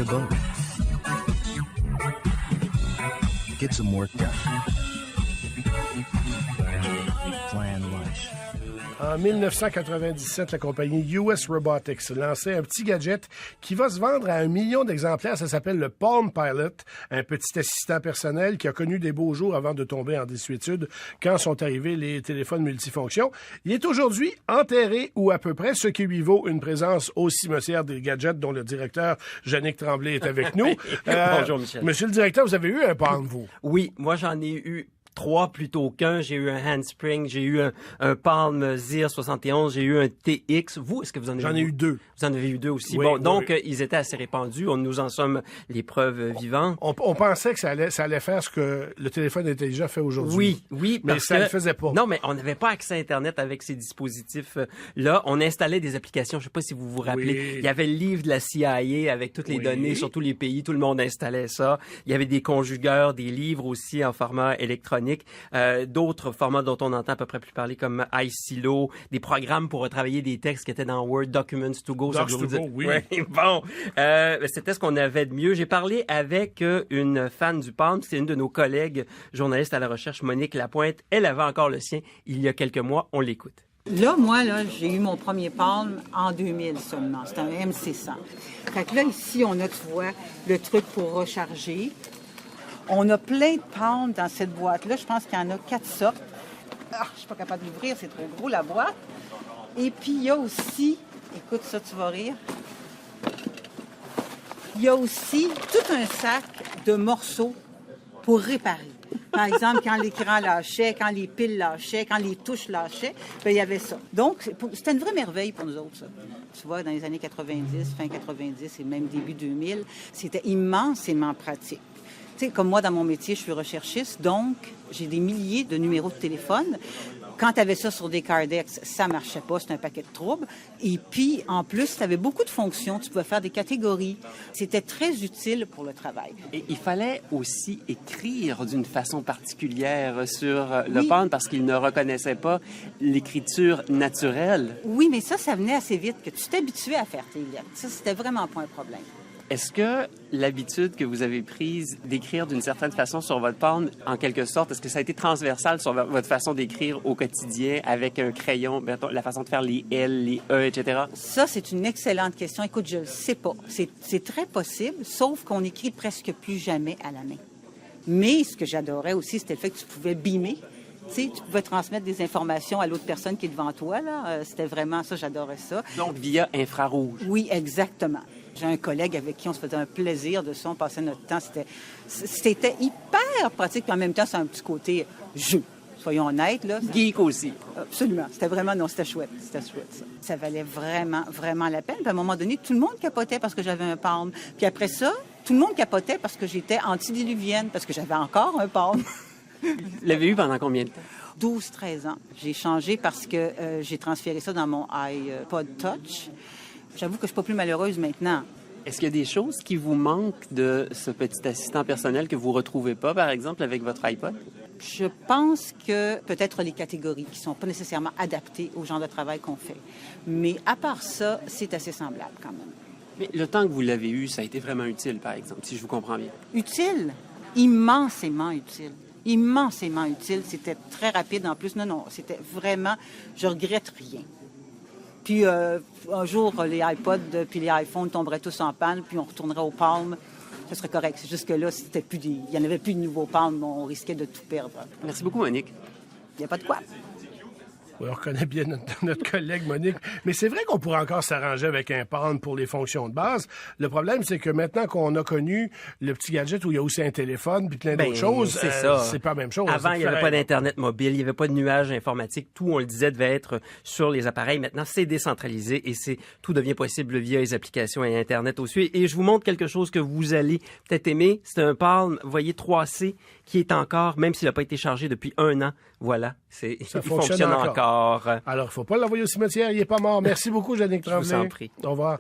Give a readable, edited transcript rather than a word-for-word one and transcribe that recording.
boat. Get some work done. Plan lunch. En 1997, la compagnie US Robotics lançait un petit gadget qui va se vendre à 1 million d'exemplaires. Ça s'appelle le Palm Pilot, un petit assistant personnel qui a connu des beaux jours avant de tomber en désuétude quand sont arrivés les téléphones multifonctions. Il est aujourd'hui enterré ou à peu près, ce qui lui vaut une présence au cimetière des gadgets dont le directeur Yannick Tremblay est avec nous. Bonjour Michel. Monsieur le directeur, vous avez eu un Palm, vous? Oui, moi j'en ai eu 3 plutôt qu'un. J'ai eu un Handspring, j'ai eu un Palm Zir 71, j'ai eu un TX. Vous, est-ce que vous en avez eu? J'en ai eu 2. Vous en avez eu 2 aussi. Oui, bon, oui, donc oui. ils étaient assez répandus. Nous en sommes les preuves vivantes. On pensait que ça allait faire ce que le téléphone intelligent fait aujourd'hui. Oui, mais parce ça que le faisait pas. Non, mais on n'avait pas accès à Internet avec ces dispositifs-là. On installait des applications. Je sais pas si vous vous rappelez. Oui. Il y avait le livre de la CIA avec toutes les données sur tous les pays. Tout le monde installait ça. Il y avait des conjugueurs, des livres aussi en format électronique. D'autres formats dont on entend à peu près plus parler comme iSilo, des programmes pour retravailler des textes qui étaient dans Word, Documents to Go. Docs to Go, oui. Ouais, bon, c'était ce qu'on avait de mieux. J'ai parlé avec une fan du Palm, c'est une de nos collègues journalistes à la recherche, Monique Lapointe. Elle avait encore le sien il y a quelques mois. On l'écoute. Là, moi, j'ai eu mon premier Palm en 2000 seulement. C'était un MC100. Fait que là, ici, on a, tu vois, le truc pour recharger. On a plein de Palm dans cette boîte-là. Je pense qu'il y en a 4 sortes. Ah, je suis pas capable d'ouvrir, c'est trop gros, la boîte. Et puis, il y a aussi... Écoute, ça, tu vas rire. Il y a aussi tout un sac de morceaux pour réparer. Par exemple, quand l'écran lâchait, quand les piles lâchaient, quand les touches lâchaient, bien, il y avait ça. Donc, c'était une vraie merveille pour nous autres, ça. Tu vois, dans les années 90, fin 90 et même début 2000, c'était immensément pratique. Tu sais, comme moi, dans mon métier, je suis recherchiste, donc j'ai des milliers de numéros de téléphone. Quand tu avais ça sur des Cardex, ça marchait pas, c'était un paquet de troubles. Et puis, en plus, tu avais beaucoup de fonctions, tu pouvais faire des catégories. C'était très utile pour le travail. Et il fallait aussi écrire d'une façon particulière sur le Palm parce qu'il ne reconnaissait pas l'écriture naturelle. Oui, mais ça venait assez vite, que tu t'habituais à faire tes lettres. Ça, c'était vraiment pas un problème. Est-ce que l'habitude que vous avez prise d'écrire d'une certaine façon sur votre Palm, en quelque sorte, est-ce que ça a été transversal sur votre façon d'écrire au quotidien avec un crayon, la façon de faire les L, les E, etc.? Ça, c'est une excellente question. Écoute, je ne sais pas. C'est très possible, sauf qu'on écrit presque plus jamais à la main. Mais ce que j'adorais aussi, c'était le fait que tu pouvais beamer. Tu sais, tu pouvais transmettre des informations à l'autre personne qui est devant toi, là. C'était vraiment ça, j'adorais ça. Donc, via infrarouge. Oui, exactement. J'ai un collègue avec qui on se faisait un plaisir de ça, on passait notre temps. C'était hyper pratique, puis en même temps, c'est un petit côté jeu. Soyons honnêtes, là. Geek aussi. Absolument. C'était vraiment, non, c'était chouette. C'était chouette, ça. Ça valait vraiment, vraiment la peine. Puis à un moment donné, tout le monde capotait parce que j'avais un Palm. Puis après ça, tout le monde capotait parce que j'étais antidiluvienne, parce que j'avais encore un Palm. Vous l'avez eu pendant combien de temps? 12-13 ans. J'ai changé parce que j'ai transféré ça dans mon iPod Touch. J'avoue que je suis pas plus malheureuse maintenant. Est-ce qu'il y a des choses qui vous manquent de ce petit assistant personnel que vous retrouvez pas, par exemple, avec votre iPod? Je pense que peut-être les catégories qui sont pas nécessairement adaptées au genre de travail qu'on fait. Mais à part ça, c'est assez semblable quand même. Mais le temps que vous l'avez eu, ça a été vraiment utile, par exemple, si je vous comprends bien. Utile? Immensément utile. Immensément utile. C'était très rapide en plus. Non, c'était vraiment... Je regrette rien. Puis un jour, les iPods puis les iPhones tomberaient tous en panne, puis on retournerait au Palm. Ce serait correct. C'est juste que là, il n'y en avait plus de nouveaux Palm, on risquait de tout perdre. Merci beaucoup, Monique. Il n'y a pas de quoi. Oui, on reconnaît bien notre collègue Monique. Mais c'est vrai qu'on pourrait encore s'arranger avec un Palm pour les fonctions de base. Le problème, c'est que maintenant qu'on a connu le petit gadget où il y a aussi un téléphone puis plein d'autres choses, c'est pas la même chose. Avant, il n'y avait pas d'Internet mobile, il n'y avait pas de nuage informatique. Tout, on le disait, devait être sur les appareils. Maintenant, c'est décentralisé et tout devient possible via les applications et Internet aussi. Et je vous montre quelque chose que vous allez peut-être aimer. C'est un Palm, vous voyez, 3C, qui est encore, même s'il n'a pas été chargé depuis 1 an, voilà, il fonctionne encore. Alors, il ne faut pas l'envoyer au cimetière, il n'est pas mort. Merci beaucoup, Yannick Tremblay. Je vous en prie. Au revoir.